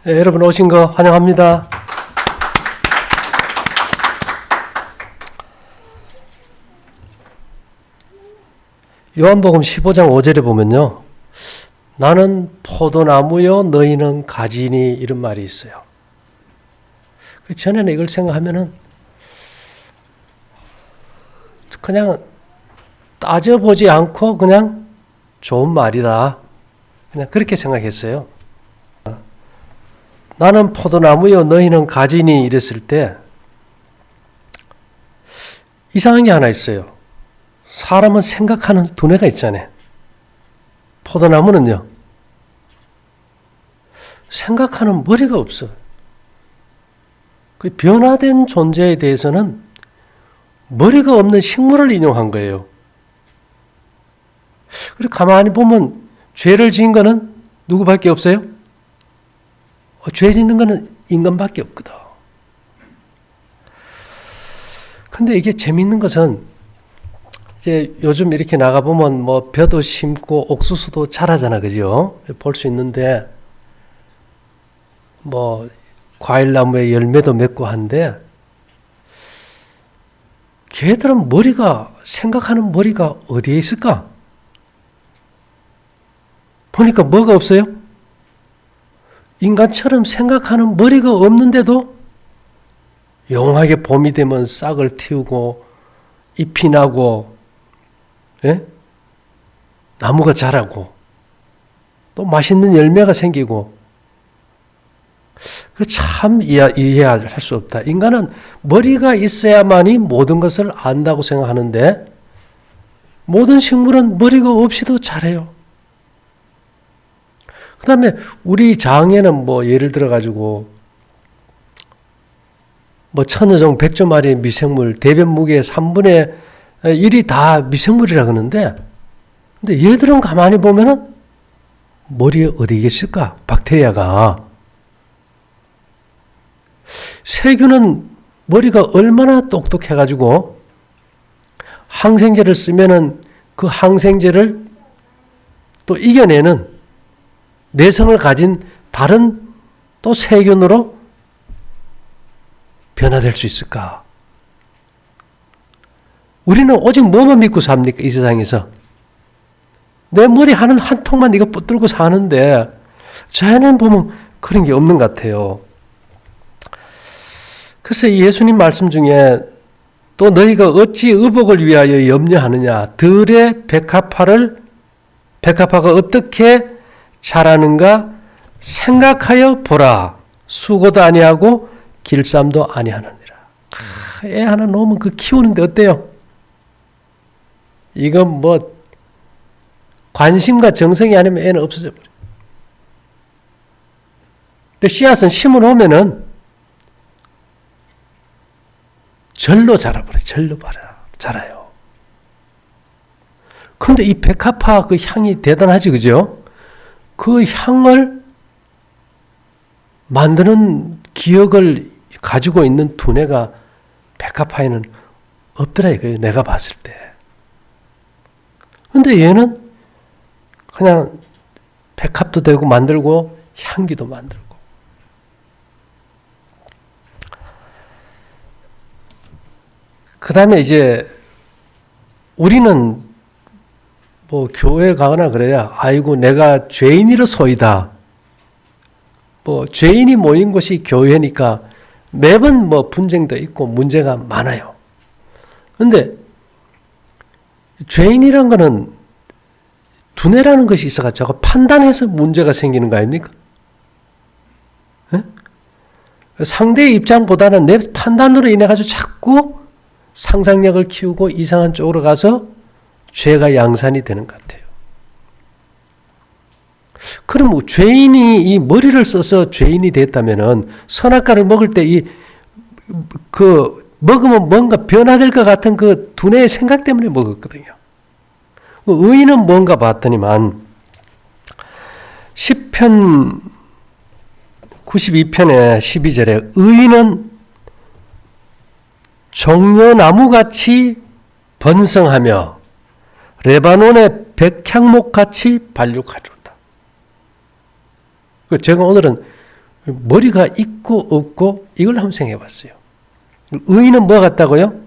네, 여러분 오신 거 환영합니다. 요한복음 15장 5절에 보면요. 나는 포도나무요 너희는 가지니 이런 말이 있어요. 그 전에는 이걸 생각하면은 그냥 따져보지 않고 그냥 좋은 말이다. 그냥 그렇게 생각했어요. 나는 포도나무요 너희는 가지니 이랬을 때 이상한 게 하나 있어요. 사람은 생각하는 두뇌가 있잖아요. 포도나무는요. 생각하는 머리가 없어. 그 변화된 존재에 대해서는 머리가 없는 식물을 인용한 거예요. 그리고 가만히 보면 죄를 지은 거는 누구밖에 없어요? 죄 짓는 거는 인간밖에 없거든. 근데 이게 재밌는 것은 이제 요즘 이렇게 나가보면 뭐 벼도 심고 옥수수도 자라잖아. 그죠? 볼 수 있는데 뭐 과일나무에 열매도 맺고 한데 걔들은 생각하는 머리가 어디에 있을까? 보니까 뭐가 없어요? 인간처럼 생각하는 머리가 없는데도 용하게 봄이 되면 싹을 틔우고 잎이 나고 예? 나무가 자라고 또 맛있는 열매가 생기고 그 참 이해할 수 없다. 인간은 머리가 있어야만이 모든 것을 안다고 생각하는데 모든 식물은 머리가 없이도 잘해요. 그 다음에 우리 장에는 뭐 예를 들어 가지고 뭐 천여종 백조마리 미생물 대변 무게의 3분의 1이 다 미생물이라 그러는데 근데 얘들은 가만히 보면은 머리에 어디 계실까? 박테리아가. 세균은 머리가 얼마나 똑똑해가지고 항생제를 쓰면은 그 항생제를 또 이겨내는 내성을 가진 다른 또 세균으로 변화될 수 있을까? 우리는 오직 뭐만 믿고 삽니까? 이 세상에서. 내 머리 하는 한 통만 이거 붙들고 사는데 자연은 보면 그런 게 없는 것 같아요. 그래서 예수님 말씀 중에 또 너희가 어찌 의복을 위하여 염려하느냐. 들의 백합화가 어떻게 자라는가 생각하여 보라. 수고도 아니하고 길쌈도 아니하느니라. 애 하나 놓으면 그 키우는데 어때요? 이건 뭐 관심과 정성이 아니면 애는 없어져 버려요. 근데 씨앗은 심어 놓으면은 절로 자라버려요. 절로 자라요. 근데 이 백합화 그 향이 대단하지, 그죠? 그 향을 만드는 기억을 가지고 있는 두뇌가 백합화에는 없더라 이거예요. 내가 봤을 때. 근데 얘는 그냥 백합도 되고 만들고 향기도 만들고. 그 다음에 이제 우리는 뭐 교회 가거나 그래야 아이고 내가 죄인이로소이다. 뭐 죄인이 모인 곳이 교회니까 매번 뭐 분쟁도 있고 문제가 많아요. 근데 죄인이란 거는 두뇌라는 것이 있어가지고 판단해서 문제가 생기는 거 아닙니까? 네? 상대의 입장보다는 내 판단으로 인해 가지고 자꾸 상상력을 키우고 이상한 쪽으로 가서 죄가 양산이 되는 것 같아요. 그럼 죄인이 이 머리를 써서 죄인이 됐다면은 선악과를 먹을 때 먹으면 뭔가 변화될 것 같은 그 두뇌의 생각 때문에 먹었거든요. 의인은 뭔가 봤더니만 시편 92편의 12절에 의인은 종려나무같이 번성하며 레바논의 백향목같이 발육하리로다. 제가 오늘은 머리가 있고 없고 이걸 한번 생각해 봤어요. 의인은 뭐 같다고요?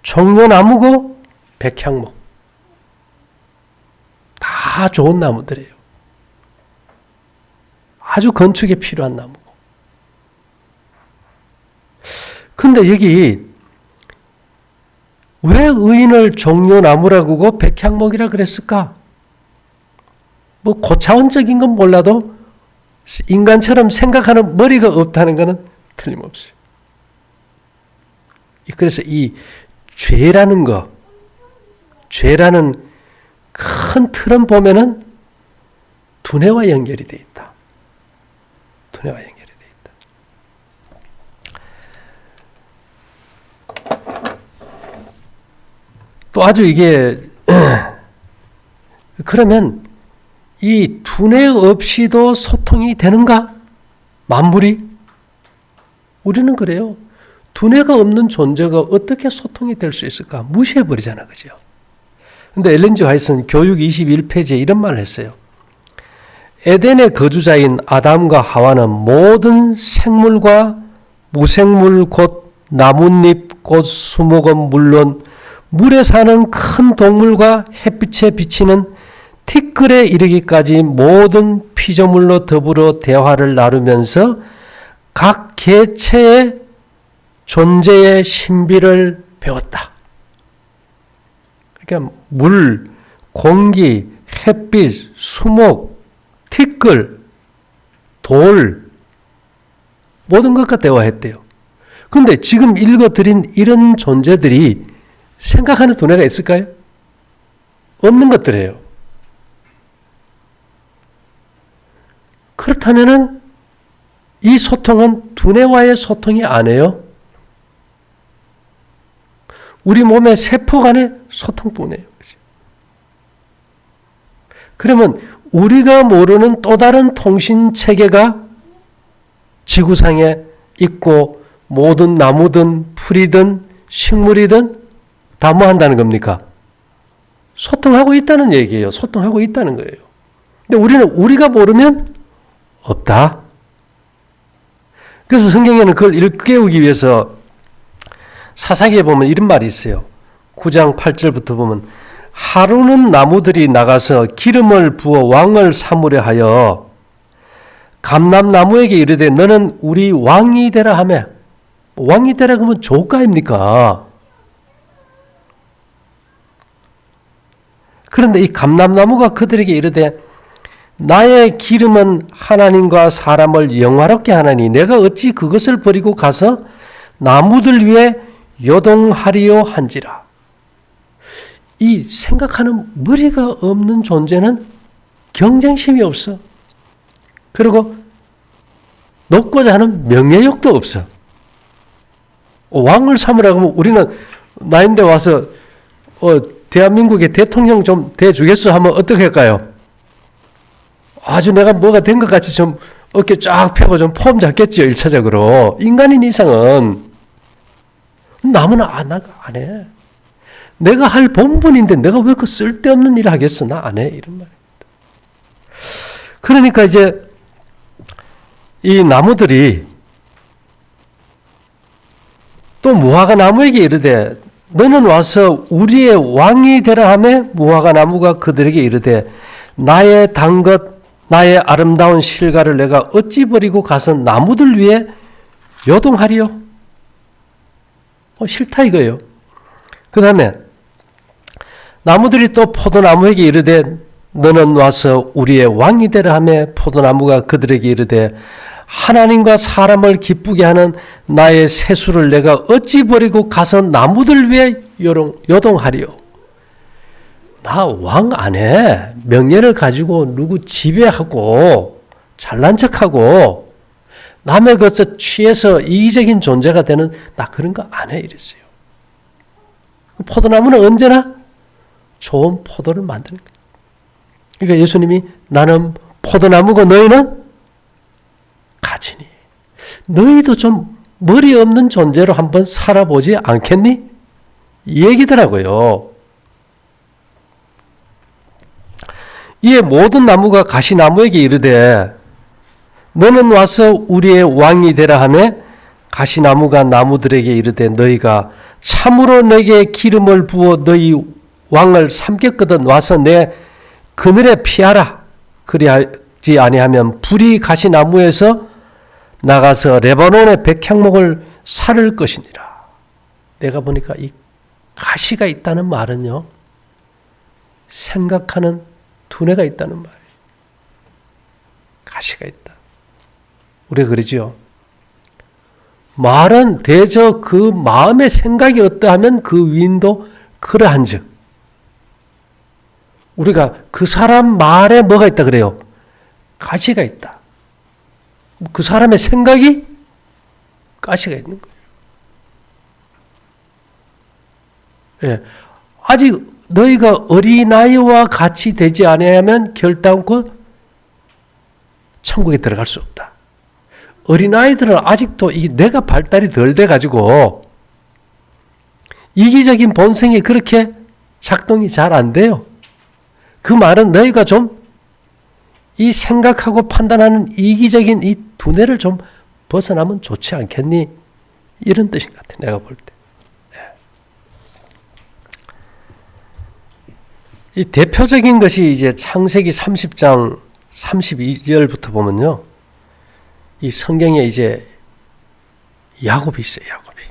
종려나무고 백향목. 다 좋은 나무들이에요. 아주 건축에 필요한 나무고. 근데 여기 왜 의인을 종려나무라고 하고 백향목이라 그랬을까? 뭐 고차원적인 건 몰라도 인간처럼 생각하는 머리가 없다는 것은 틀림없어요. 그래서 이 죄라는 거, 죄라는 큰 틀은 보면은 두뇌와 연결이 되어 있다. 두뇌와 연결이 되어 있다. 또 아주 이게 그러면 이 두뇌 없이도 소통이 되는가? 만물이? 우리는 그래요. 두뇌가 없는 존재가 어떻게 소통이 될 수 있을까? 무시해버리잖아. 그죠? 근데 엘렌 G 화이트는 교육 21페이지에 이런 말을 했어요. 에덴의 거주자인 아담과 하와는 모든 생물과 무생물 곧 나뭇잎 곧 수목은 물론 물에 사는 큰 동물과 햇빛에 비치는 티끌에 이르기까지 모든 피조물로 더불어 대화를 나누면서 각 개체의 존재의 신비를 배웠다. 그러니까 물, 공기, 햇빛, 수목, 티끌, 돌 모든 것과 대화했대요. 그런데 지금 읽어드린 이런 존재들이 생각하는 두뇌가 있을까요? 없는 것들이에요. 그렇다면은 이 소통은 두뇌와의 소통이 아니에요. 우리 몸의 세포 간의 소통뿐이에요. 그러면 우리가 모르는 또 다른 통신 체계가 지구상에 있고 모든 나무든 풀이든 식물이든 다 뭐 한다는 겁니까? 소통하고 있다는 얘기예요. 소통하고 있다는 거예요. 근데 우리는 우리가 모르면 없다. 그래서 성경에는 그걸 일깨우기 위해서 사사기에 보면 이런 말이 있어요. 9장 8절부터 보면 하루는 나무들이 나가서 기름을 부어 왕을 삼으려 하여 감람나무에게 이르되 너는 우리 왕이 되라 하며 왕이 되라 그러면 조카입니까? 그런데 이 감람나무가 그들에게 이르되 나의 기름은 하나님과 사람을 영화롭게 하나니 내가 어찌 그것을 버리고 가서 나무들 위에 요동하리요 한지라. 이 생각하는 머리가 없는 존재는 경쟁심이 없어. 그리고 높고자 하는 명예욕도 없어. 왕을 삼으라고 하면 우리는 나인데 와서 대한민국의 대통령 좀 돼주겠어 하면 어떻게 할까요? 아주 내가 뭐가 된 것 같이 좀 어깨 쫙 펴고 좀 폼 잡겠지요. 1차적으로. 인간인 이상은. 남은 안 해. 내가 할 본분인데 내가 왜 그 쓸데없는 일을 하겠어? 나 안 해. 이런 말입니다. 그러니까 이제 이 나무들이 또 무화과 나무에게 이르되 너는 와서 우리의 왕이 되라 하며 무화과 나무가 그들에게 이르되 나의 단 것 나의 아름다운 실과를 내가 어찌 버리고 가서 나무들 위에 요동하리요? 싫다 이거예요. 그 다음에 나무들이 또 포도나무에게 이르되 너는 와서 우리의 왕이 되라 하며 포도나무가 그들에게 이르되 하나님과 사람을 기쁘게 하는 나의 세수를 내가 어찌 버리고 가서 나무들 위에 요동하리요? 나 왕 안 해. 명예를 가지고 누구 지배하고 잘난 척하고 남의 것에 취해서 이기적인 존재가 되는 나 그런 거 안 해 이랬어요. 포도나무는 언제나 좋은 포도를 만드는 거예요. 그러니까 예수님이 나는 포도나무고 너희는 가지니. 너희도 좀 머리 없는 존재로 한번 살아보지 않겠니? 이 얘기더라고요. 이에 모든 나무가 가시나무에게 이르되 너는 와서 우리의 왕이 되라 하며 가시나무가 나무들에게 이르되 너희가 참으로 내게 기름을 부어 너희 왕을 삼켰거든 와서 내 그늘에 피하라. 그리하지 아니하면 불이 가시나무에서 나가서 레바논의 백향목을 살을 것이니라. 내가 보니까 이 가시가 있다는 말은요, 생각하는 두뇌가 있다는 말이에요. 가시가 있다. 우리가 그러지요. 말은 대저 그 마음의 생각이 어떠하면 그 위인도 그러한즉. 우리가 그 사람 말에 뭐가 있다 그래요? 가시가 있다. 그 사람의 생각이 가시가 있는 거예요. 예. 아직 너희가 어린아이와 같이 되지 아니하면 결단코 천국에 들어갈 수 없다. 어린아이들은 아직도 이 뇌가 발달이 덜 돼가지고 이기적인 본성이 그렇게 작동이 잘 안 돼요. 그 말은 너희가 좀 이 생각하고 판단하는 이기적인 이 두뇌를 좀 벗어나면 좋지 않겠니? 이런 뜻인 것 같아, 내가 볼 때. 이 대표적인 것이 이제 창세기 30장 32절부터 보면요. 이 성경에 이제 야곱이 있어요, 야곱이.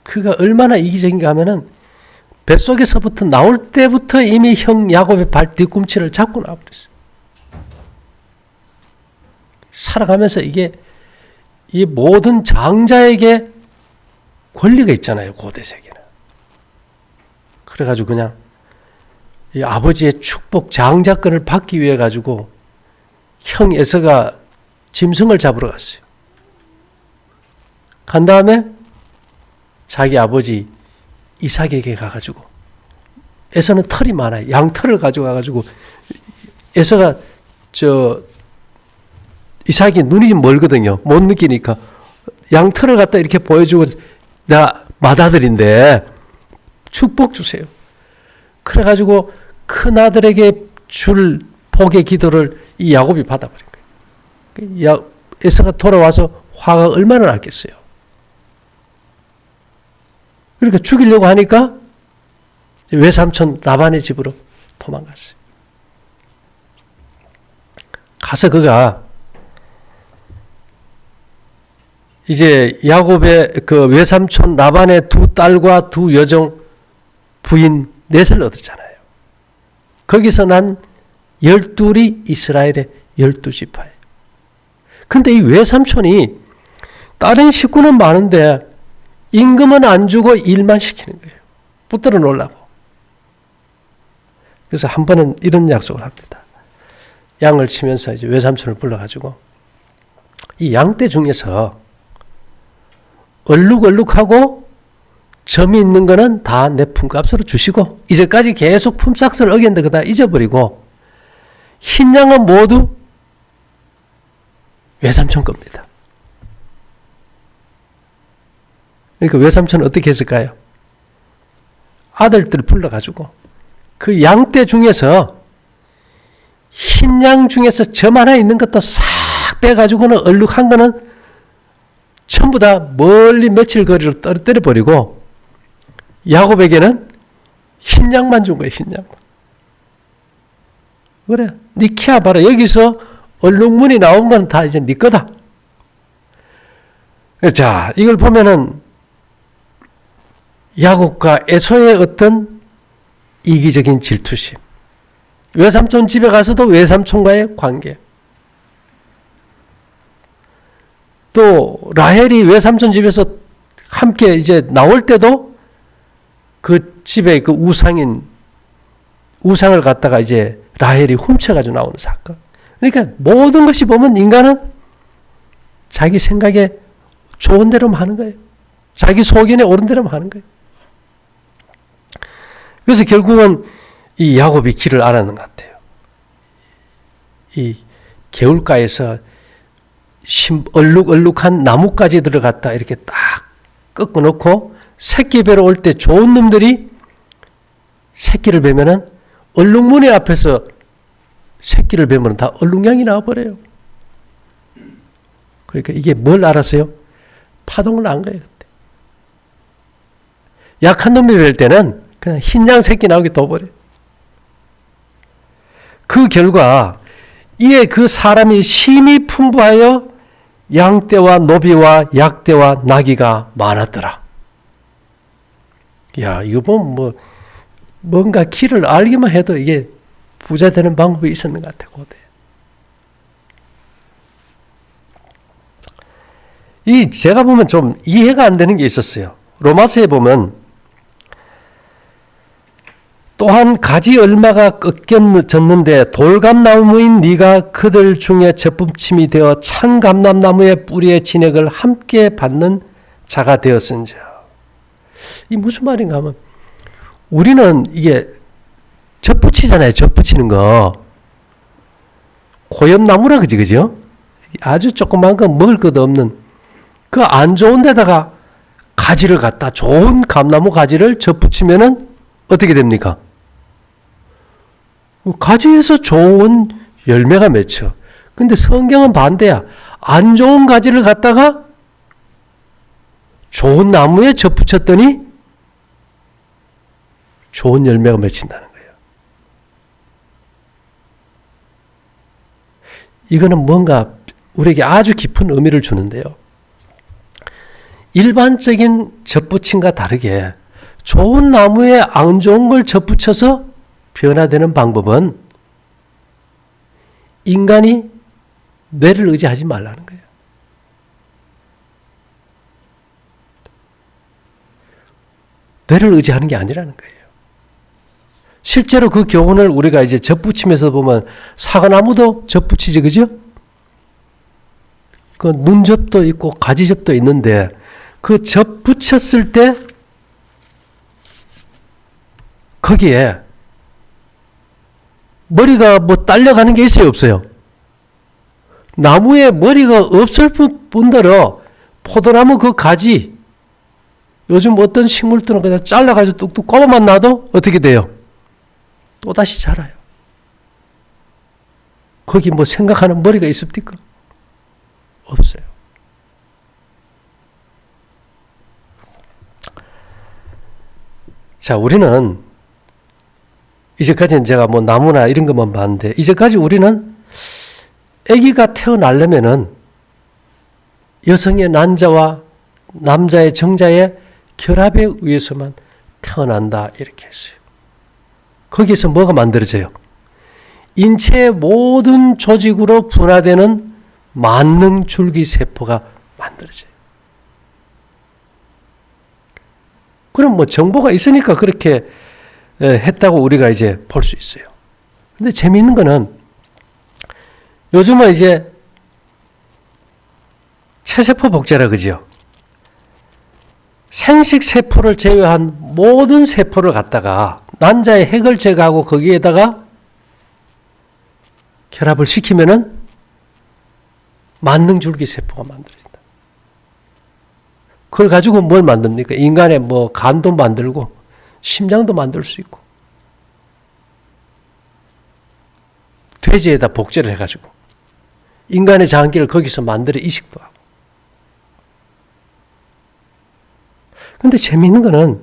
그가 얼마나 이기적인가 하면은 뱃속에서부터 나올 때부터 이미 형 야곱의 발 뒤꿈치를 잡고 나와버렸어요. 살아가면서 이게 이 모든 장자에게 권리가 있잖아요, 고대 세계는. 그래가지고 그냥 이 아버지의 축복 장자권을 받기 위해 가지고 형 에서가 짐승을 잡으러 갔어요. 간 다음에 자기 아버지 이삭에게 가가지고, 에서는 털이 많아요. 양털을 가져가가지고, 에서가 이삭이 눈이 멀거든요. 못 느끼니까 양털을 갖다 이렇게 보여주고, 나 맏아들인데 축복 주세요. 그래가지고 큰 아들에게 줄 복의 기도를 이 야곱이 받아버린 거예요. 에서가 돌아와서 화가 얼마나 났겠어요. 그러니까 죽이려고 하니까 외삼촌 라반의 집으로 도망갔어요. 가서 그가 이제 야곱의 그 외삼촌 라반의 두 딸과 두 여종 부인 넷을 얻었잖아요. 거기서 난 12이 이스라엘의 12지파예요. 근데 이 외삼촌이 다른 식구는 많은데 임금은 안 주고 일만 시키는 거예요. 붙들어 놓으려고. 그래서 한 번은 이런 약속을 합니다. 양을 치면서 이제 외삼촌을 불러가지고 이 양떼 중에서 얼룩얼룩하고 점이 있는 거는 다 내 품값으로 주시고 이제까지 계속 품삯을 어겼는데 그거 다 잊어버리고 흰 양은 모두 외삼촌 겁니다. 그러니까 외삼촌은 어떻게 했을까요? 아들들을 불러가지고 그 양떼 중에서 흰 양 중에서 점 하나 있는 것도 싹 빼가지고는 얼룩한 거는 전부 다 멀리 며칠 거리로 떨어뜨려버리고 야곱에게는 흰 양만 준 거예요. 흰 양만. 그래, 니 키아 봐라. 여기서 얼룩무늬 나온 건 다 이제 니 거다. 자, 이걸 보면은 야곱과 에서의 어떤 이기적인 질투심, 외삼촌 집에 가서도 외삼촌과의 관계, 또 라헬이 외삼촌 집에서 함께 이제 나올 때도 그 집에 그 우상을 갖다가 이제 라헬이 훔쳐가지고 나오는 사건. 그러니까 모든 것이 보면 인간은 자기 생각에 좋은 대로만 하는 거예요. 자기 소견에 옳은 대로만 하는 거예요. 그래서 결국은 이 야곱이 길을 알았는 것 같아요. 이 개울가에서 얼룩얼룩한 나뭇가지 들어갔다 이렇게 딱 꺾어놓고 새끼 뵈러 올 때 좋은 놈들이 새끼를 뵈면은 얼룩무늬 앞에서 새끼를 베면 다 얼룩량이 나와버려요. 그러니까 이게 뭘 알았어요? 파동을 안 거예요. 그때. 약한 놈이 뵐 때는 그냥 흰양 새끼 나오게 둬버려요. 그 결과 이에 그 사람이 심히 풍부하여 양떼와 노비와 약떼와 나귀가 많았더라. 야, 이거 보면 뭔가 길을 알기만 해도 이게 부자 되는 방법이 있었는 것 같아, 고대. 제가 보면 좀 이해가 안 되는 게 있었어요. 로마서에 보면 또한 가지 얼마가 꺾여졌는데 돌감나무인 네가 그들 중에 접붙임이 되어 창감람나무의 뿌리의 진액을 함께 받는 자가 되었은지. 이 무슨 말인가 하면 우리는 이게 접붙이잖아요. 접붙이는 거. 고엽나무라 그지, 그죠? 아주 조그만 거 먹을 것도 없는 그 안 좋은 데다가 가지를 갖다 좋은 감나무 가지를 접붙이면은 어떻게 됩니까? 가지에서 좋은 열매가 맺혀. 근데 성경은 반대야. 안 좋은 가지를 갖다가 좋은 나무에 접붙였더니 좋은 열매가 맺힌다는 거예요. 이거는 뭔가 우리에게 아주 깊은 의미를 주는데요. 일반적인 접붙임과 다르게 좋은 나무에 안 좋은 걸 접붙여서 변화되는 방법은 인간이 뇌를 의지하지 말라는 거예요. 뇌를 의지하는 게 아니라는 거예요. 실제로 그 교훈을 우리가 이제 접붙임에서 보면 사과나무도 접붙이지, 그죠? 그 눈접도 있고 가지접도 있는데 그 접붙였을 때 거기에 머리가 딸려가는 게 있어요, 없어요? 나무에 머리가 없을 뿐더러 포도나무 그 가지, 요즘 어떤 식물들은 그냥 잘라가지고 뚝뚝 꼽아만 놔도 어떻게 돼요? 또다시 자라요. 거기 생각하는 머리가 있습니까? 없어요. 자, 우리는 이제까지는 제가 나무나 이런 것만 봤는데, 이제까지 우리는 아기가 태어나려면은 여성의 난자와 남자의 정자의 결합에 의해서만 태어난다, 이렇게 했어요. 거기에서 뭐가 만들어져요? 인체의 모든 조직으로 분화되는 만능줄기세포가 만들어져요. 그럼 정보가 있으니까 그렇게 했다고 우리가 이제 볼 수 있어요. 근데 재미있는 거는 요즘은 이제 체세포 복제라 그죠? 생식세포를 제외한 모든 세포를 갖다가 난자의 핵을 제거하고 거기에다가 결합을 시키면은 만능줄기세포가 만들어진다. 그걸 가지고 뭘 만듭니까? 인간의 간도 만들고 심장도 만들 수 있고 돼지에다 복제를 해가지고 인간의 장기를 거기서 만들어 이식도 하고. 근데 재미있는 거는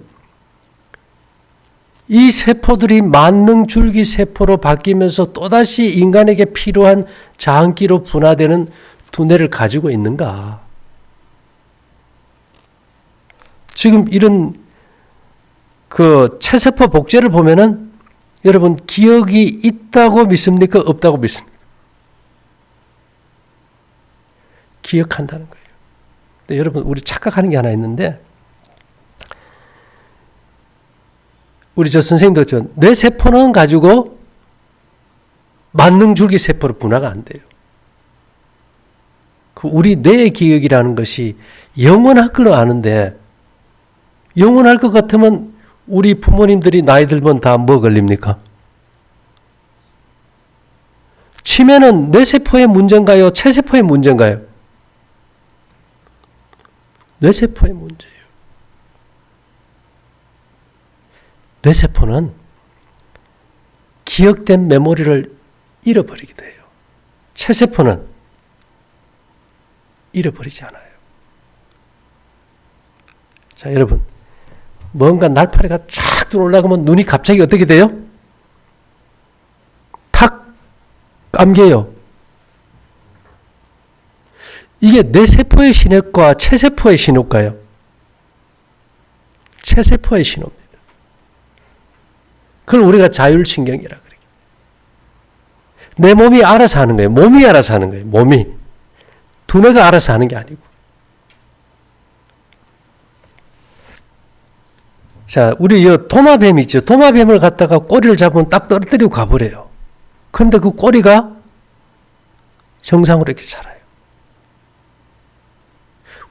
이 세포들이 만능줄기 세포로 바뀌면서 또다시 인간에게 필요한 장기로 분화되는 두뇌를 가지고 있는가? 지금 이런 체세포 복제를 보면은 여러분 기억이 있다고 믿습니까? 없다고 믿습니까? 기억한다는 거예요. 근데 여러분 우리 착각하는 게 하나 있는데 우리 선생님도 뇌세포는 가지고 만능줄기세포로 분화가 안 돼요. 우리 뇌의 기억이라는 것이 영원할 걸로 아는데 영원할 것 같으면 우리 부모님들이 나이 들면 다 뭐 걸립니까? 치매는 뇌세포의 문제인가요? 체세포의 문제인가요? 뇌세포의 문제예요. 뇌세포는 기억된 메모리를 잃어버리기도 해요. 체세포는 잃어버리지 않아요. 자, 여러분, 뭔가 날파리가 쫙 들어올라가면 눈이 갑자기 어떻게 돼요? 탁 감겨요. 이게 뇌세포의 신호과 체세포의 신호일까요? 체세포의 신호입니다. 그걸 우리가 자율신경이라 그래요. 내 몸이 알아서 하는 거예요. 몸이 알아서 하는 거예요. 몸이. 두뇌가 알아서 하는 게 아니고. 자, 우리 이 도마뱀 있죠. 도마뱀을 갖다가 꼬리를 잡으면 딱 떨어뜨리고 가버려요. 그런데 그 꼬리가 정상으로 이렇게 자라요.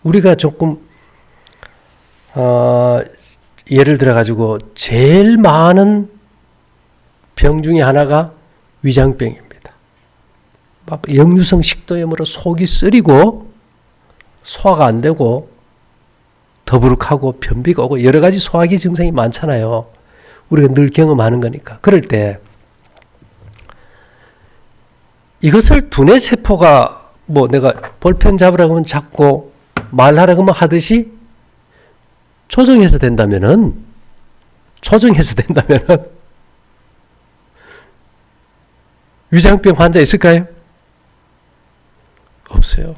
우리가 조금 예를 들어 가지고 제일 많은 병 중에 하나가 위장병입니다. 막 역류성 식도염으로 속이 쓰리고 소화가 안 되고 더부룩하고 변비가 오고 여러 가지 소화기 증상이 많잖아요. 우리가 늘 경험하는 거니까. 그럴 때 이것을 두뇌 세포가 뭐 내가 볼펜 잡으라고 하면 잡고 말하라고 하면 하듯이 조정해서 된다면은 위장병 환자 있을까요? 없어요.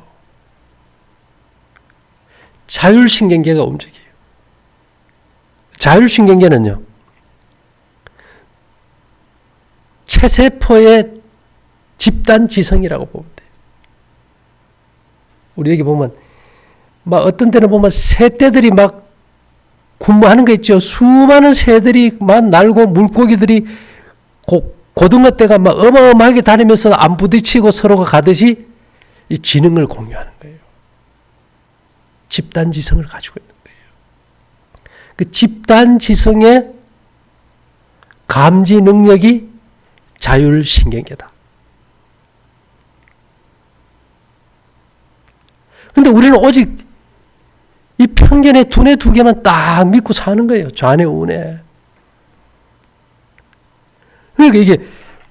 자율신경계가 움직여요. 자율신경계는요, 체세포의 집단지성이라고 보면 돼요. 우리 여기 보면 막 어떤 때는 보면 새떼들이 막 군무하는 거 있죠. 수많은 새들이 막 날고 물고기들이 고등어 떼가 막 어마어마하게 다니면서 안 부딪히고 서로가 가듯이 이 지능을 공유하는 거예요. 집단지성을 가지고 있는 거예요. 그 집단지성의 감지 능력이 자율신경계다. 근데 우리는 오직 이 편견의 두뇌 두 개만 딱 믿고 사는 거예요. 좌뇌, 우뇌. 그러니까 이게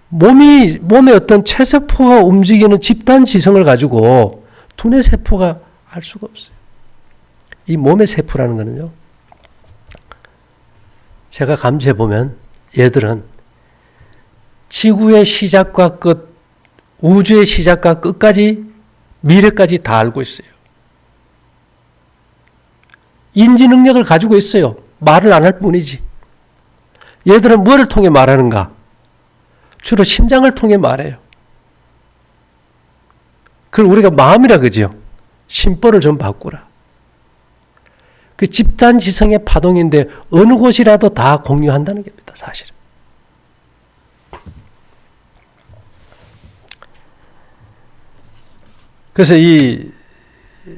몸의 어떤 체세포가 움직이는 집단 지성을 가지고 두뇌 세포가 알 수가 없어요. 이 몸의 세포라는 거는요, 제가 감지해 보면 얘들은 지구의 시작과 끝, 우주의 시작과 끝까지, 미래까지 다 알고 있어요. 인지 능력을 가지고 있어요. 말을 안 할 뿐이지. 얘들은 뭐를 통해 말하는가? 주로 심장을 통해 말해요. 그걸 우리가 마음이라 그러죠. 심보를 좀 바꾸라. 그 집단지성의 파동인데 어느 곳이라도 다 공유한다는 겁니다. 사실은. 그래서 이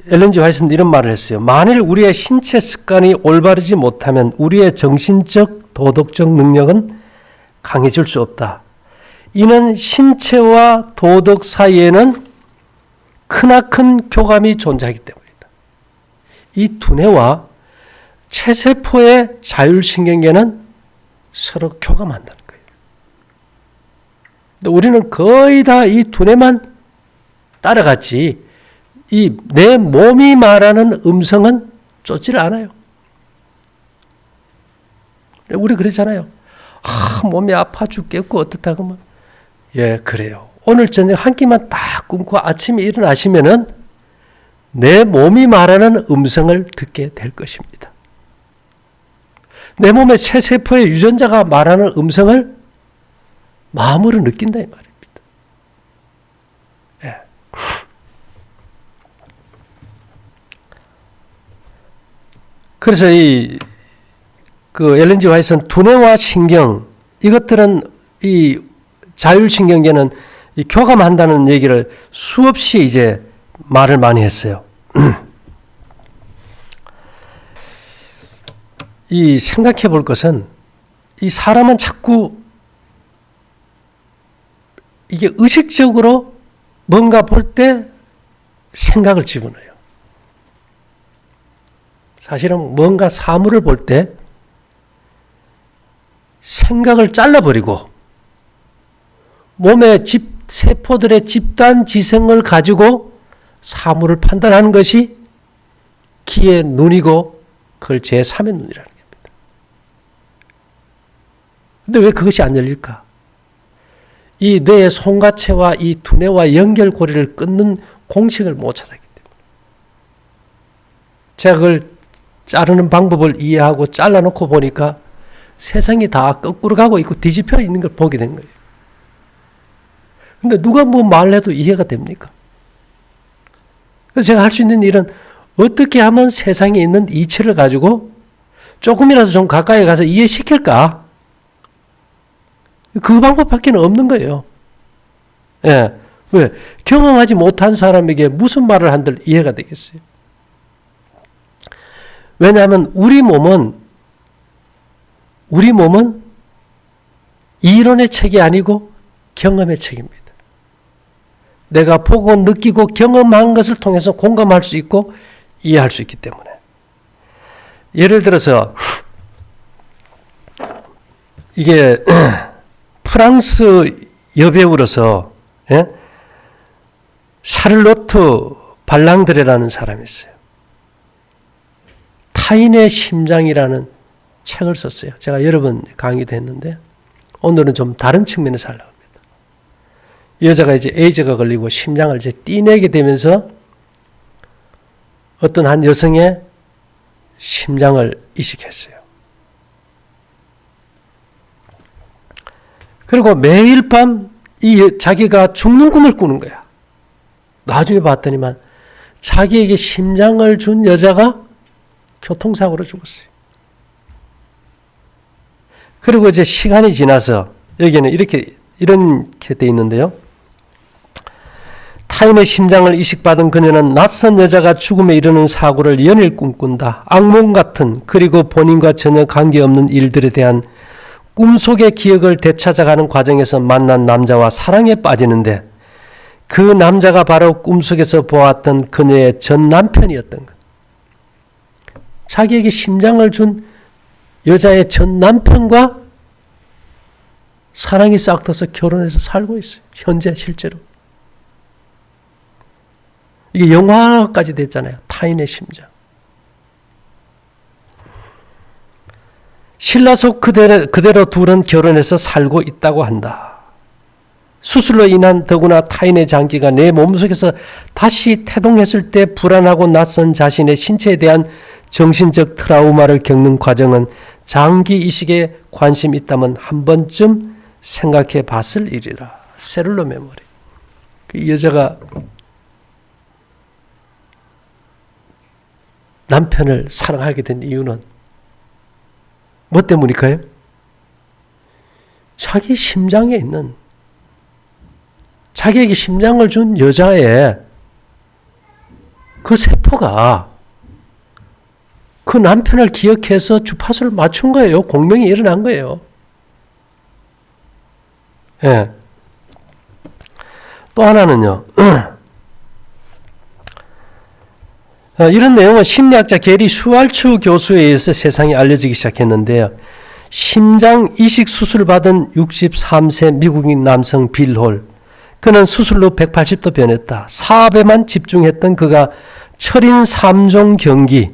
엘렌 G 화이트는 이런 말을 했어요. 만일 우리의 신체 습관이 올바르지 못하면 우리의 정신적, 도덕적 능력은 강해질 수 없다. 이는 신체와 도덕 사이에는 크나큰 교감이 존재하기 때문이다. 이 두뇌와 체세포의 자율신경계는 서로 교감한다는 거예요. 근데 우리는 거의 다 이 두뇌만 따라갔지 이 내 몸이 말하는 음성은 쫓지를 않아요. 우리 그러잖아요. 몸이 아파 죽겠고 어떻다 그러면 예, 그래요. 오늘 저녁 한 끼만 딱 끊고 아침에 일어나시면은 내 몸이 말하는 음성을 듣게 될 것입니다. 내 몸의 체세포의 유전자가 말하는 음성을 마음으로 느낀다 이 말입니다. 예. 그래서 그 엘렌 G 화이트는 두뇌와 신경 이것들은 이 자율신경계는 이 교감한다는 얘기를 수없이 이제 말을 많이 했어요. 이 생각해 볼 것은 이 사람은 자꾸 이게 의식적으로 뭔가 볼 때 생각을 집어넣어요. 사실은 뭔가 사물을 볼 때 생각을 잘라버리고 몸의 세포들의 집단 지성을 가지고 사물을 판단하는 것이 기의 눈이고 그걸 제3의 눈이라는 겁니다. 근데 왜 그것이 안 열릴까? 이 뇌의 송가체와 이 두뇌와 연결고리를 끊는 공식을 못 찾았기 때문에. 제가 그걸 자르는 방법을 이해하고 잘라놓고 보니까 세상이 다 거꾸로 가고 있고 뒤집혀 있는 걸 보게 된 거예요. 근데 누가 뭐 말해도 이해가 됩니까? 그래서 제가 할 수 있는 일은 어떻게 하면 세상에 있는 이치를 가지고 조금이라도 좀 가까이 가서 이해시킬까? 그 방법밖에 없는 거예요. 예. 왜? 경험하지 못한 사람에게 무슨 말을 한들 이해가 되겠어요? 왜냐하면 우리 몸은 이론의 책이 아니고 경험의 책입니다. 내가 보고 느끼고 경험한 것을 통해서 공감할 수 있고 이해할 수 있기 때문에. 예를 들어서 이게 프랑스 여배우로서 샤를로트 발랑드레라는 사람이 있어요. 타인의 심장이라는 책을 썼어요. 제가 여러 번 강의도 했는데 오늘은 좀 다른 측면에서 하려고 합니다. 이 여자가 이제 에이즈가 걸리고 심장을 이제 떼내게 되면서 어떤 한 여성의 심장을 이식했어요. 그리고 매일 밤 자기가 죽는 꿈을 꾸는 거야. 나중에 봤더니만 자기에게 심장을 준 여자가 교통사고로 죽었어요. 그리고 이제 시간이 지나서 여기는 이렇게 돼 있는데요. 타인의 심장을 이식받은 그녀는 낯선 여자가 죽음에 이르는 사고를 연일 꿈꾼다. 악몽 같은 그리고 본인과 전혀 관계없는 일들에 대한 꿈속의 기억을 되찾아가는 과정에서 만난 남자와 사랑에 빠지는데 그 남자가 바로 꿈속에서 보았던 그녀의 전 남편이었던 것. 자기에게 심장을 준 여자의 전 남편과 사랑이 싹트서 결혼해서 살고 있어요. 현재 실제로. 이게 영화까지 됐잖아요. 타인의 심장. 신라 속 그대로 둘은 결혼해서 살고 있다고 한다. 수술로 인한 더구나 타인의 장기가 내 몸속에서 다시 태동했을 때 불안하고 낯선 자신의 신체에 대한 정신적 트라우마를 겪는 과정은 장기 이식에 관심 있다면 한 번쯤 생각해 봤을 일이라. 셀룰러 메모리. 그 여자가 남편을 사랑하게 된 이유는 뭐 때문일까요? 자기 심장에 있는, 자기에게 심장을 준 여자의 그 세포가 그 남편을 기억해서 주파수를 맞춘 거예요. 공명이 일어난 거예요. 예. 또 하나는요. 이런 내용은 심리학자 게리 슈왈츠 교수에 의해서 세상에 알려지기 시작했는데요. 심장 이식 수술을 받은 63세 미국인 남성 빌 홀. 그는 수술로 180도 변했다. 사업에만 집중했던 그가 철인 3종 경기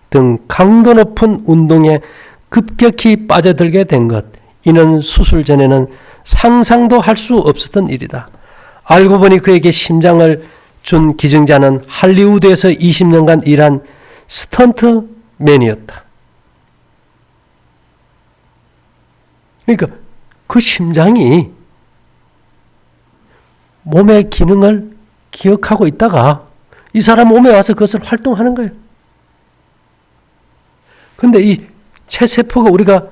등 강도 높은 운동에 급격히 빠져들게 된 것. 이는 수술 전에는 상상도 할 수 없었던 일이다. 알고 보니 그에게 심장을 준 기증자는 할리우드에서 20년간 일한 스턴트맨이었다. 그러니까 그 심장이 몸의 기능을 기억하고 있다가 이 사람 몸에 와서 그것을 활동하는 거예요. 그런데 이 체세포가 우리가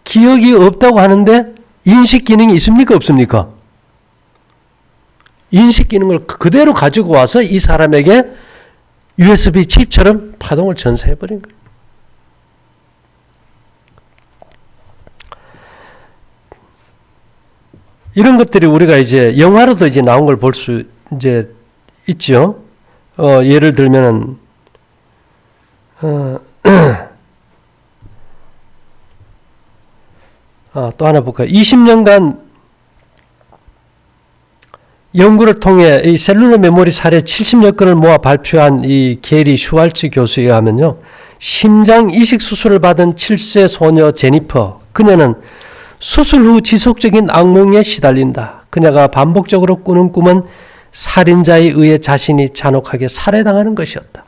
기억이 없다고 하는데 인식 기능이 있습니까? 없습니까? 인식 기능을 그대로 가지고 와서 이 사람에게 USB 칩처럼 파동을 전사해버린 거예요. 이런 것들이 우리가 이제 영화로도 이제 나온 걸 볼 수 이제 있죠. 예를 들면은, 또 하나 볼까요? 20년간 연구를 통해 이 셀룰러 메모리 사례 70여 건을 모아 발표한 이 게리 슈왈츠 교수에 의하면요, 심장 이식 수술을 받은 7세 소녀 제니퍼, 그녀는 수술 후 지속적인 악몽에 시달린다. 그녀가 반복적으로 꾸는 꿈은 살인자에 의해 자신이 잔혹하게 살해당하는 것이었다.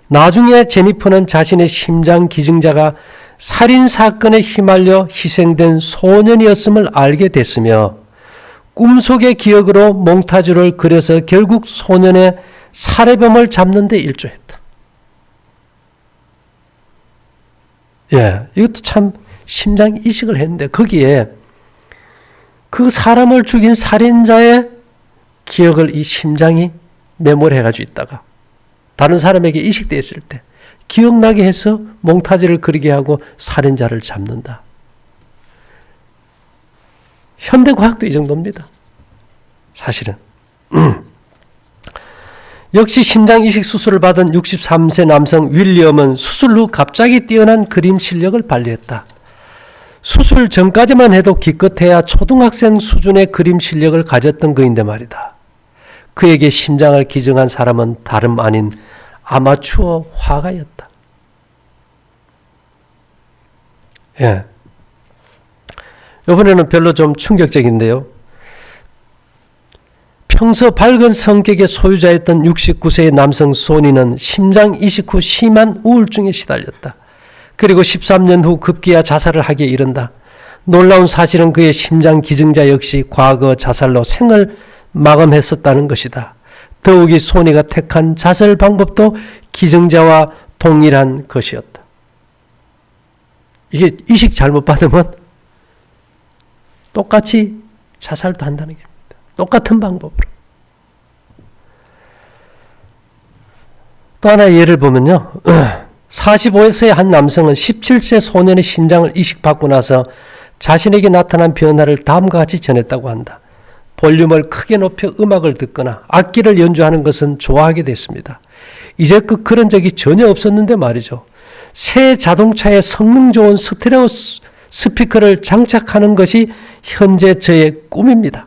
나중에 제니퍼는 자신의 심장 기증자가 살인사건에 휘말려 희생된 소년이었음을 알게 됐으며 꿈속의 기억으로 몽타주를 그려서 결국 소년의 살해범을 잡는 데 일조했다. 예, 이것도 참 심장 이식을 했는데 거기에 그 사람을 죽인 살인자의 기억을 이 심장이 메모를 해가지고 있다가 다른 사람에게 이식됐을 때 기억나게 해서 몽타주를 그리게 하고 살인자를 잡는다. 현대과학도 이 정도입니다. 사실은. 역시 심장 이식 수술을 받은 63세 남성 윌리엄은 수술 후 갑자기 뛰어난 그림 실력을 발휘했다. 수술 전까지만 해도 기껏해야 초등학생 수준의 그림 실력을 가졌던 그인데 말이다. 그에게 심장을 기증한 사람은 다름 아닌 아마추어 화가였다. 예. 이번에는 별로 좀 충격적인데요. 평소 밝은 성격의 소유자였던 69세의 남성 소니는 심장 이식 후 심한 우울증에 시달렸다. 그리고 13년 후 급기야 자살을 하기에 이른다. 놀라운 사실은 그의 심장 기증자 역시 과거 자살로 생을 마감했었다는 것이다. 더욱이 소니가 택한 자살 방법도 기증자와 동일한 것이었다. 이게 이식 잘못 받으면 똑같이 자살도 한다는 겁니다. 똑같은 방법으로. 또 하나의 예를 보면요. 45세의 한 남성은 17세 소년의 심장을 이식받고 나서 자신에게 나타난 변화를 다음과 같이 전했다고 한다. 볼륨을 크게 높여 음악을 듣거나 악기를 연주하는 것은 좋아하게 됐습니다. 이제껏 그런 적이 전혀 없었는데 말이죠. 새 자동차에 성능 좋은 스테레오 스피커를 장착하는 것이 현재 저의 꿈입니다.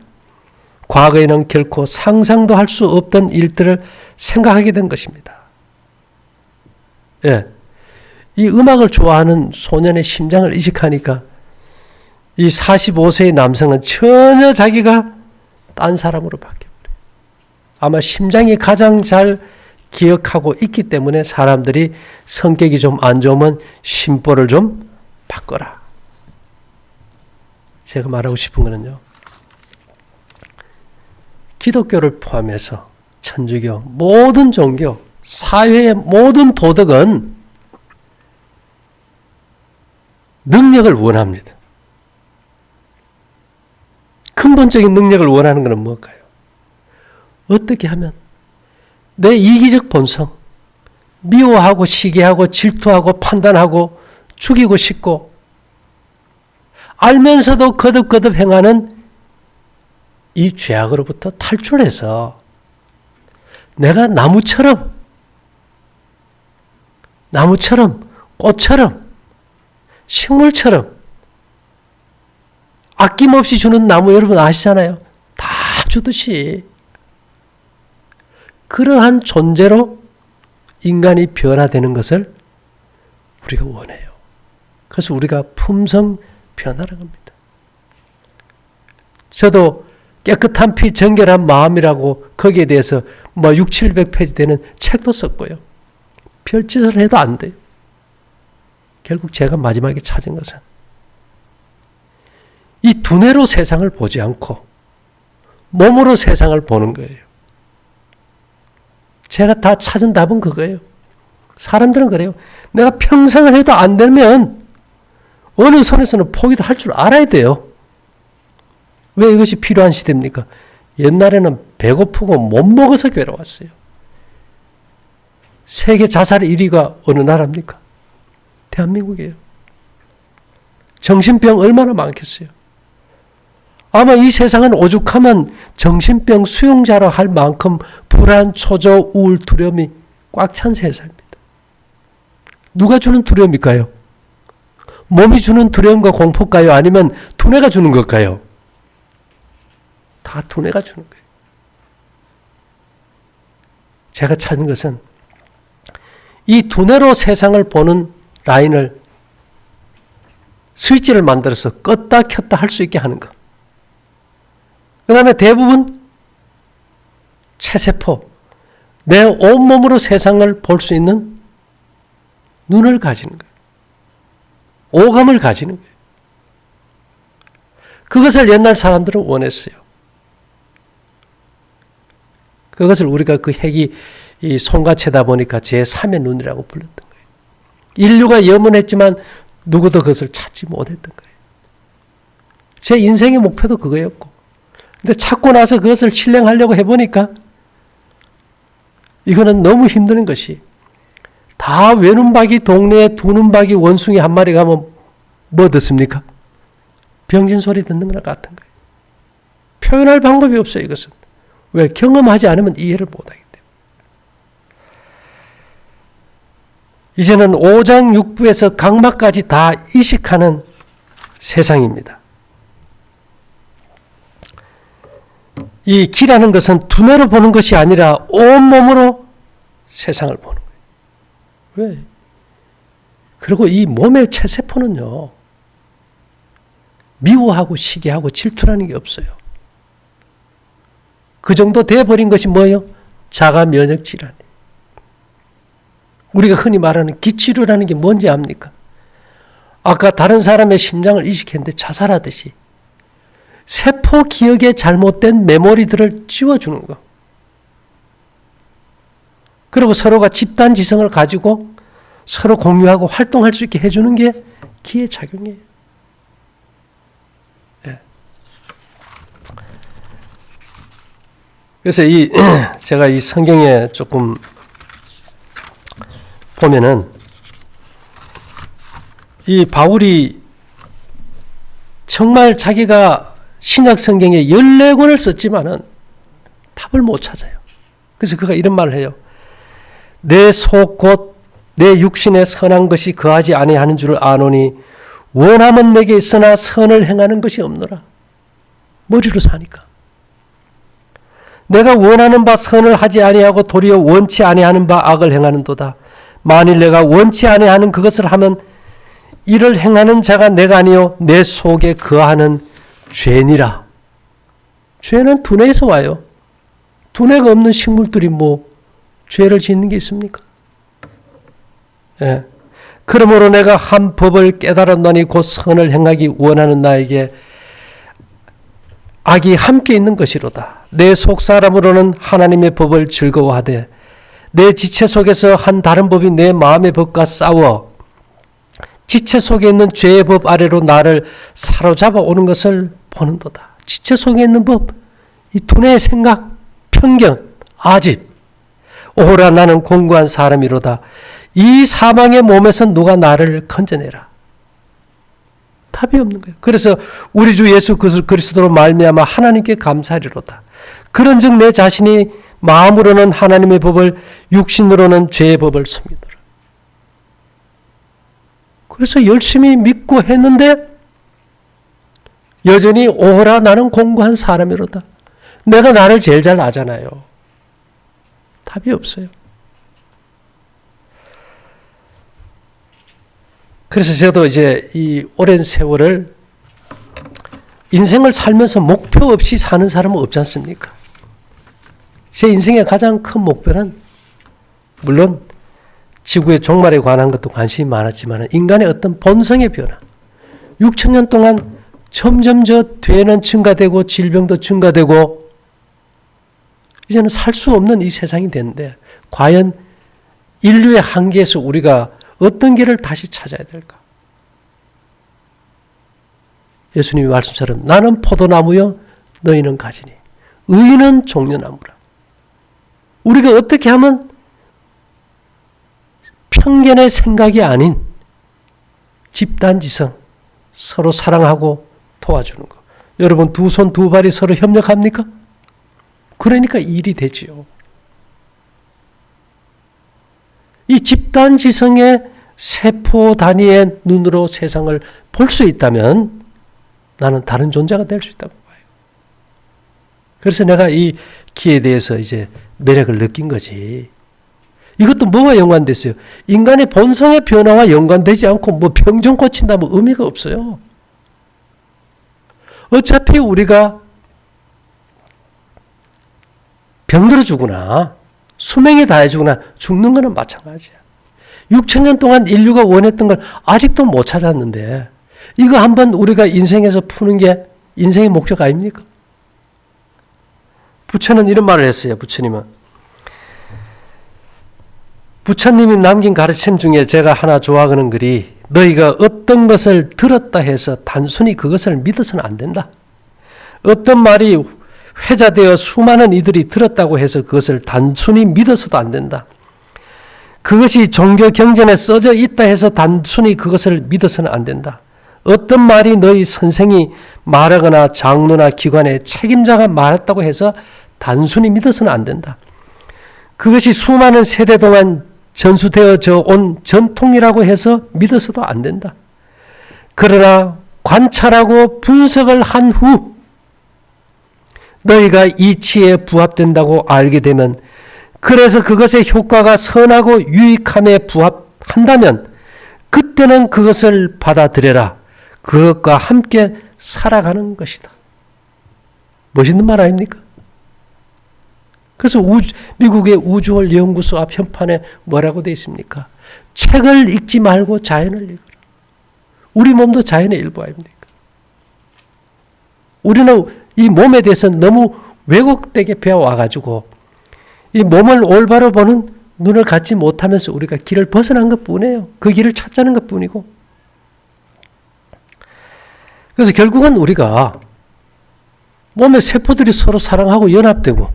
과거에는 결코 상상도 할 수 없던 일들을 생각하게 된 것입니다. 예, 이 음악을 좋아하는 소년의 심장을 이식하니까 이 45세의 남성은 전혀 자기가 딴 사람으로 바뀌어버려요. 아마 심장이 가장 잘 기억하고 있기 때문에 사람들이 성격이 좀 안 좋으면 심보를 좀 바꿔라. 제가 말하고 싶은 거는요. 기독교를 포함해서 천주교, 모든 종교, 사회의 모든 도덕은 능력을 원합니다. 근본적인 능력을 원하는 것은 뭘까요? 어떻게 하면 내 이기적 본성, 미워하고 시기하고 질투하고 판단하고 죽이고 싶고 알면서도 거듭거듭 행하는 이 죄악으로부터 탈출해서 내가 나무처럼, 꽃처럼, 식물처럼 아낌없이 주는 나무 여러분 아시잖아요. 다 주듯이 그러한 존재로 인간이 변화되는 것을 우리가 원해요. 그래서 우리가 품성 변화라고 합니다. 저도 깨끗한 피 정결한 마음이라고 거기에 대해서 6, 700페이지 되는 책도 썼고요. 별짓을 해도 안 돼요. 결국 제가 마지막에 찾은 것은 이 두뇌로 세상을 보지 않고 몸으로 세상을 보는 거예요. 제가 다 찾은 답은 그거예요. 사람들은 그래요. 내가 평생을 해도 안 되면 어느 선에서는 포기도 할 줄 알아야 돼요. 왜 이것이 필요한 시대입니까? 옛날에는 배고프고 못 먹어서 괴로웠어요. 세계 자살 1위가 어느 나라입니까? 대한민국이에요. 정신병 얼마나 많겠어요. 아마 이 세상은 오죽하면 정신병 수용자로 할 만큼 불안, 초조, 우울, 두려움이 꽉 찬 세상입니다. 누가 주는 두려움일까요? 몸이 주는 두려움과 공포일까요? 아니면 두뇌가 주는 걸까요? 다 두뇌가 주는 거예요. 제가 찾은 것은 이 두뇌로 세상을 보는 라인을 스위치를 만들어서 껐다 켰다 할 수 있게 하는 것. 그 다음에 대부분 체세포, 내 온몸으로 세상을 볼 수 있는 눈을 가지는 거예요. 오감을 가지는 거예요. 그것을 옛날 사람들은 원했어요. 그것을 우리가 그 핵이 이 손가채다 보니까 제3의 눈이라고 불렀던 거예요. 인류가 염원했지만 누구도 그것을 찾지 못했던 거예요. 제 인생의 목표도 그거였고, 근데 찾고 나서 그것을 실행하려고 해보니까 이거는 너무 힘든 것이, 다 외눈박이 동네에 두눈박이 원숭이 한 마리 가면 뭐 듣습니까? 병진 소리 듣는 거나 같은 거예요. 표현할 방법이 없어요, 이것은. 왜? 경험하지 않으면 이해를 못하기 때문에. 이제는 5장 6부에서 각막까지 다 이식하는 세상입니다. 이 기라는 것은 두뇌로 보는 것이 아니라 온몸으로 세상을 보는 거예요. 왜? 그리고 이 몸의 체세포는요, 미워하고 시기하고 질투라는 게 없어요. 그 정도 돼버린 것이 뭐예요? 자가 면역 질환. 우리가 흔히 말하는 기치료라는 게 뭔지 압니까? 아까 다른 사람의 심장을 이식했는데 자살하듯이 세포 기억에 잘못된 메모리들을 지워주는 거. 그리고 서로가 집단 지성을 가지고 서로 공유하고 활동할 수 있게 해주는 게 기의 작용이에요. 네. 그래서 제가 이 성경에 조금 보면은 이 바울이 정말 자기가 신약 성경에 14권을 썼지만은 답을 못 찾아요. 그래서 그가 이런 말을 해요. 내 속 곧 내 육신에 선한 것이 거하지 아니하는 줄을 아노니 원함은 내게 있으나 선을 행하는 것이 없노라. 머리로 사니까. 내가 원하는 바 선을 하지 아니하고 도리어 원치 아니하는 바 악을 행하는도다. 만일 내가 원치 아니하는 그것을 하면 이를 행하는 자가 내가 아니요 내 속에 거하는 죄니라. 죄는 두뇌에서 와요. 두뇌가 없는 식물들이 뭐 죄를 짓는 게 있습니까? 예. 그러므로 내가 한 법을 깨달았노니 곧 선을 행하기 원하는 나에게 악이 함께 있는 것이로다. 내 속 사람으로는 하나님의 법을 즐거워하되 내 지체 속에서 한 다른 법이 내 마음의 법과 싸워 지체 속에 있는 죄의 법 아래로 나를 사로잡아 오는 것을 보는도다. 지체 속에 있는 법, 이 두뇌의 생각, 편견, 아집. 오호라 나는 공고한 사람이로다. 이 사망의 몸에서 누가 나를 건져내라. 답이 없는 거예요. 그래서 우리 주 예수 그리스도로 말미암아 하나님께 감사하리로다. 그런즉 내 자신이 마음으로는 하나님의 법을, 육신으로는 죄의 법을 섬기노라. 그래서 열심히 믿고 했는데 여전히 오호라 나는 공고한 사람이로다. 내가 나를 제일 잘 아잖아요. 답이 없어요. 그래서 저도 이제 이 오랜 세월을 인생을 살면서 목표 없이 사는 사람은 없지 않습니까? 제 인생의 가장 큰 목표는 물론 지구의 종말에 관한 것도 관심이 많았지만 인간의 어떤 본성의 변화. 6,000년 동안 점점 죄는 증가되고 질병도 증가되고 이제는 살 수 없는 이 세상이 됐는데 과연 인류의 한계에서 우리가 어떤 길을 다시 찾아야 될까? 예수님의 말씀처럼 나는 포도나무요 너희는 가지니 의인은 종려나무라. 우리가 어떻게 하면 편견의 생각이 아닌 집단지성, 서로 사랑하고 도와주는 것. 여러분 두 손 두 발이 서로 협력합니까? 그러니까 일이 되지요. 이 집단지성의 세포 단위의 눈으로 세상을 볼 수 있다면 나는 다른 존재가 될 수 있다고 봐요. 그래서 내가 이 키에 대해서 이제 매력을 느낀 거지. 이것도 뭐와 연관됐어요? 인간의 본성의 변화와 연관되지 않고 뭐 병 좀 고친다 뭐 의미가 없어요. 어차피 우리가 병들어 죽거나 수명이 다해 죽거나 죽는 거는 마찬가지야. 6,000년 동안 인류가 원했던 걸 아직도 못 찾았는데 이거 한번 우리가 인생에서 푸는 게 인생의 목적 아닙니까? 부처는 이런 말을 했어요. 부처님이 남긴 가르침 중에 제가 하나 좋아하는 글이 너희가 어떤 것을 들었다 해서 단순히 그것을 믿어서는 안 된다. 어떤 말이 회자되어 수많은 이들이 들었다고 해서 그것을 단순히 믿어서도 안 된다. 그것이 종교 경전에 써져 있다 해서 단순히 그것을 믿어서는 안 된다. 어떤 말이 너희 선생이 말하거나 장로나 기관의 책임자가 말했다고 해서 단순히 믿어서는 안 된다. 그것이 수많은 세대 동안 전수되어져 온 전통이라고 해서 믿어서도 안 된다. 그러나 관찰하고 분석을 한 후 너희가 이치에 부합된다고 알게 되면 그래서 그것의 효과가 선하고 유익함에 부합한다면 그때는 그것을 받아들여라. 그것과 함께 살아가는 것이다. 멋있는 말 아닙니까? 그래서 미국의 우주월 연구소 앞 현판에 뭐라고 되어 있습니까? 책을 읽지 말고 자연을 읽어라. 우리 몸도 자연의 일부 아닙니까? 우리는 이 몸에 대해서 너무 왜곡되게 배워와가지고 이 몸을 올바로 보는 눈을 갖지 못하면서 우리가 길을 벗어난 것뿐이에요. 그 길을 찾자는 것뿐이고. 그래서 결국은 우리가 몸의 세포들이 서로 사랑하고 연합되고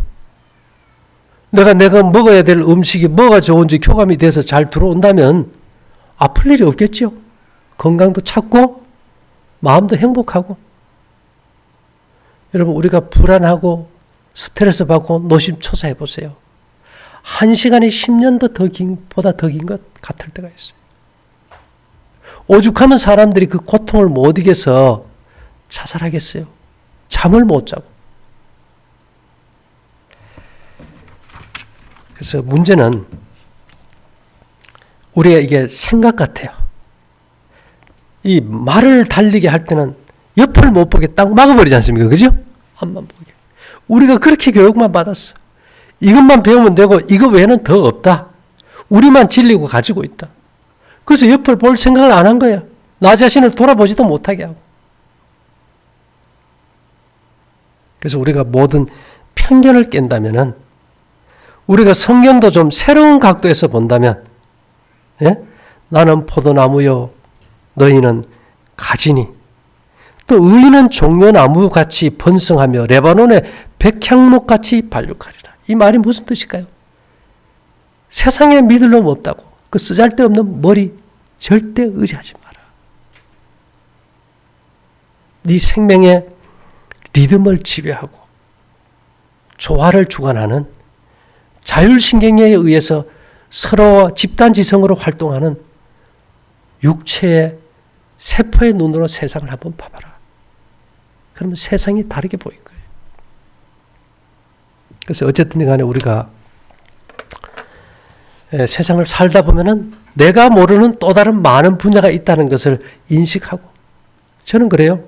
내가 먹어야 될 음식이 뭐가 좋은지 교감이 돼서 잘 들어온다면 아플 일이 없겠죠. 건강도 찾고 마음도 행복하고. 여러분 우리가 불안하고 스트레스 받고 노심초사해 보세요. 1시간이 10년도 보다 더 긴 것 같을 때가 있어요. 오죽하면 사람들이 그 고통을 못 이겨서 자살하겠어요. 잠을 못 자고. 그래서 문제는 우리가 이게 생각 같아요. 이 말을 달리게 할 때는 옆을 못 보게 딱 막아버리지 않습니까? 그죠? 앞만 보게. 우리가 그렇게 교육만 받았어. 이것만 배우면 되고 이거 외에는 더 없다. 우리만 진리고 가지고 있다. 그래서 옆을 볼 생각을 안 한 거야. 나 자신을 돌아보지도 못하게 하고. 그래서 우리가 모든 편견을 깬다면은 우리가 성경도 좀 새로운 각도에서 본다면 나는 포도나무요 너희는 가지니 또 의인은 종려나무같이 번성하며 레바논의 백향목같이 발육하리라. 이 말이 무슨 뜻일까요? 세상에 믿을 놈 없다고. 그 쓰잘데없는 머리 절대 의지하지 마라. 네 생명의 리듬을 지배하고 조화를 주관하는 자율신경에 의해서 서로 집단지성으로 활동하는 육체의 세포의 눈으로 세상을 한번 봐봐라. 그러면 세상이 다르게 보일 거예요. 그래서 어쨌든 간에 우리가 세상을 살다 보면은 내가 모르는 또 다른 많은 분야가 있다는 것을 인식하고 저는 그래요.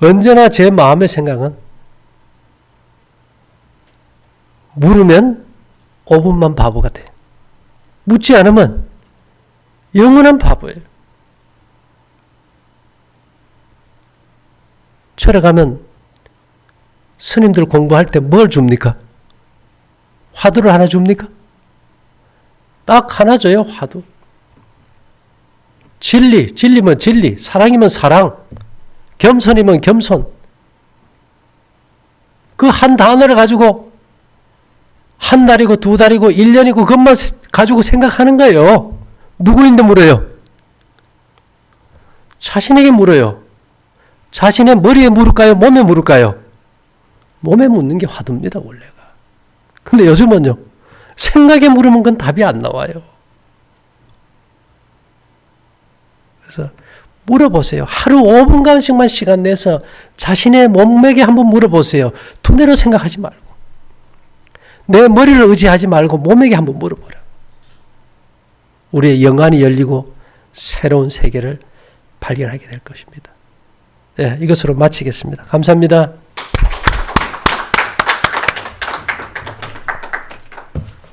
언제나 제 마음의 생각은 물으면 5분만 바보가 돼. 묻지 않으면 영원한 바보예요. 절에 가면 스님들 공부할 때 뭘 줍니까? 화두를 하나 줍니까? 딱 하나 줘요, 화두. 진리면 진리, 사랑이면 사랑, 겸손이면 겸손. 그 한 단어를 가지고 한 달이고 두 달이고 1년이고 그것만 가지고 생각하는 거예요. 누구인데 물어요? 자신에게 물어요. 자신의 머리에 물을까요? 몸에 물을까요? 몸에 묻는 게 화두입니다, 원래가. 근데 요즘은요, 생각에 물으면 그건 답이 안 나와요. 그래서 물어보세요. 하루 5분간씩만 시간 내서 자신의 몸에게 한번 물어보세요. 두뇌로 생각하지 말고. 내 머리를 의지하지 말고 몸에게 한번 물어보라. 우리의 영안이 열리고 새로운 세계를 발견하게 될 것입니다. 네, 이것으로 마치겠습니다. 감사합니다.